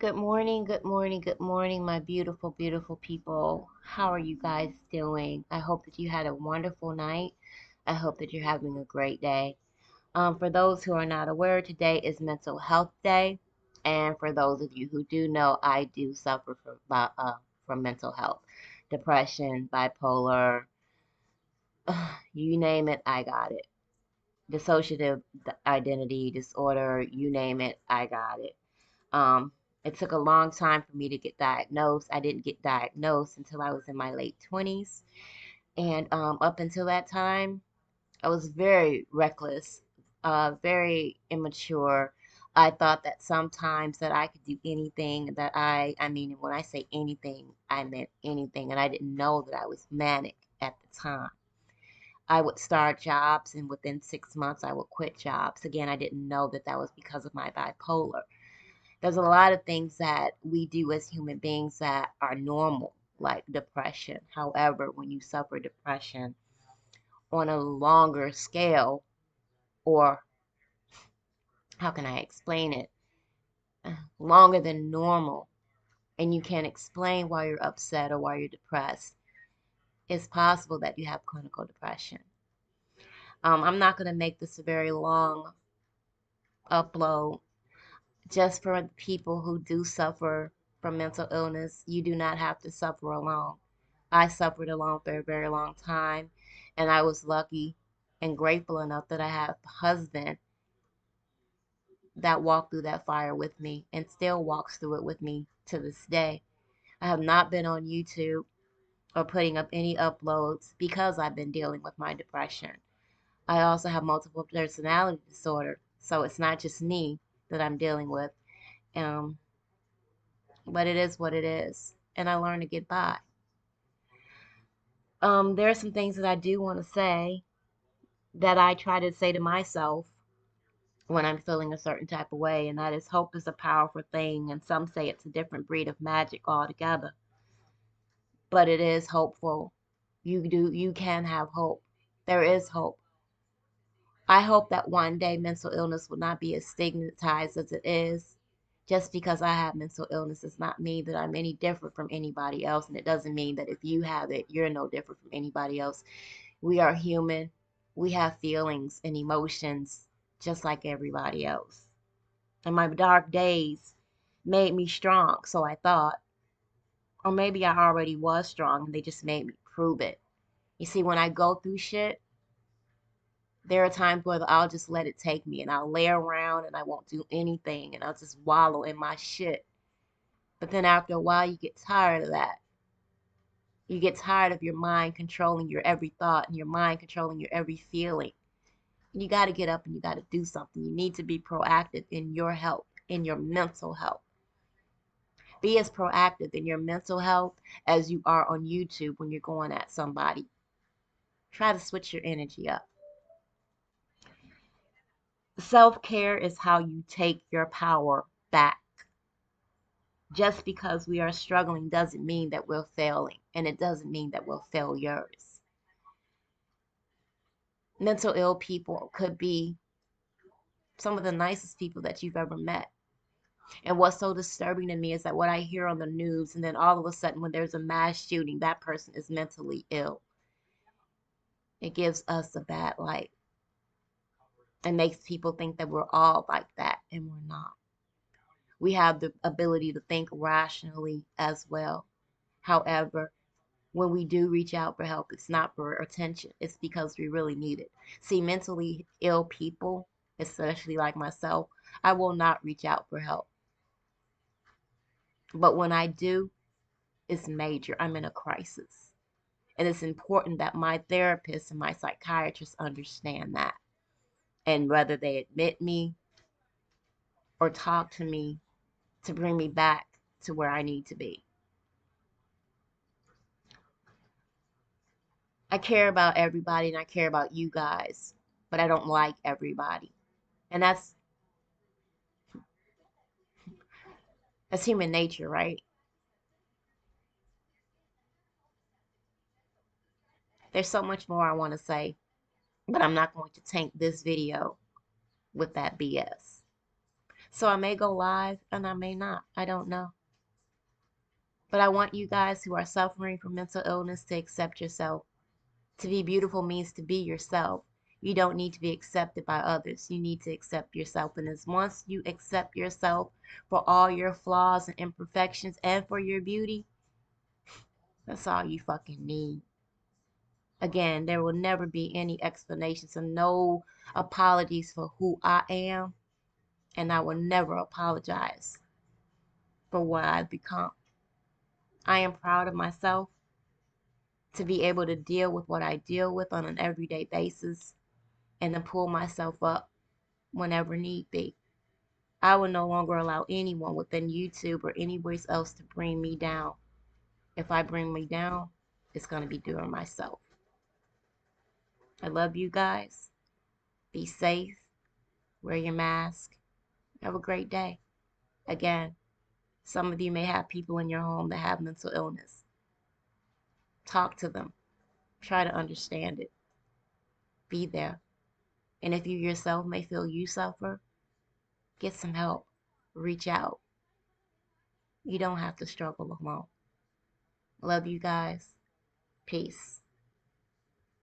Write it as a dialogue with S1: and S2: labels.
S1: Good morning, good morning, good morning, my beautiful, beautiful people. How are you guys doing? I hope that you had a wonderful night. I hope that you're having a great day. For those who are not aware, today is Mental Health Day. And for those of you who do know, I do suffer from mental health, depression, bipolar, you name it, I got it. Dissociative identity disorder, you name it, I got it. Um, it took a long time for me to get diagnosed. I didn't get diagnosed until I was in my late 20s. And up until that time, I was very reckless, very immature. I thought that sometimes that I could do anything that I mean, when I say anything, I meant anything. And I didn't know that I was manic at the time. I would start jobs, and within 6 months, I would quit jobs. Again, I didn't know that that was because of my bipolar. There's a lot of things that we do as human beings that are normal, like depression. However, when you suffer depression on a longer scale, or how can I explain it, longer than normal, and you can't explain why you're upset or why you're depressed, it's possible that you have clinical depression. I'm not going to make this a very long upload. Just for the people who do suffer from mental illness, you do not have to suffer alone. I suffered alone for a very long time, and I was lucky and grateful enough that I have a husband that walked through that fire with me and still walks through it with me to this day. I have not been on YouTube or putting up any uploads because I've been dealing with my depression. I also have multiple personality disorder, so it's not just me that I'm dealing with. Um, but it is what it is, and I learned to get by. There are some things that I do want to say that I try to say to myself when I'm feeling a certain type of way, and that is hope is a powerful thing, and some say it's a different breed of magic altogether, but it is hopeful. You can have hope. There is hope. I hope that one day mental illness will not be as stigmatized as it is. Just because I have mental illness does not mean that I'm any different from anybody else. And it doesn't mean that if you have it, you're no different from anybody else. We are human. We have feelings and emotions just like everybody else. And my dark days made me strong, so I thought. Or maybe I already was strong and they just made me prove it. You see, when I go through shit, there are times where I'll just let it take me and I'll lay around and I won't do anything and I'll just wallow in my shit. But then after a while, you get tired of that. You get tired of your mind controlling your every thought and your mind controlling your every feeling. And you got to get up and you got to do something. You need to be proactive in your health, in your mental health. Be as proactive in your mental health as you are on YouTube when you're going at somebody. Try to switch your energy up. Self care is how you take your power back. Just because we are struggling doesn't mean that we're failing, and it doesn't mean that we're failures. Mental ill people could be some of the nicest people that you've ever met. And what's so disturbing to me is that what I hear on the news, and then all of a sudden, when there's a mass shooting, that person is mentally ill. It gives us a bad light and makes people think that we're all like that, and we're not. We have the ability to think rationally as well. However, when we do reach out for help, it's not for attention. It's because we really need it. See, mentally ill people, especially like myself, I will not reach out for help. But when I do, it's major. I'm in a crisis. And it's important that my therapist and my psychiatrist understand that. And whether they admit me or talk to me to bring me back to where I need to be. I care about everybody and I care about you guys, but I don't like everybody. And that's human nature, right? There's so much more I want to say, but I'm not going to taint this video with that BS. So I may go live and I may not. I don't know. But I want you guys who are suffering from mental illness to accept yourself. To be beautiful means to be yourself. You don't need to be accepted by others. You need to accept yourself. And as once you accept yourself for all your flaws and imperfections and for your beauty, that's all you fucking need. Again, there will never be any explanations and no apologies for who I am. And I will never apologize for what I've become. I am proud of myself to be able to deal with what I deal with on an everyday basis and to pull myself up whenever need be. I will no longer allow anyone within YouTube or anywhere else to bring me down. If I bring me down, it's going to be doing myself. I love you guys. Be safe. Wear your mask. Have a great day. Again, some of you may have people in your home that have mental illness. Talk to them. Try to understand it. Be there. And if you yourself may feel you suffer, get some help. Reach out. You don't have to struggle alone. Love you guys. Peace.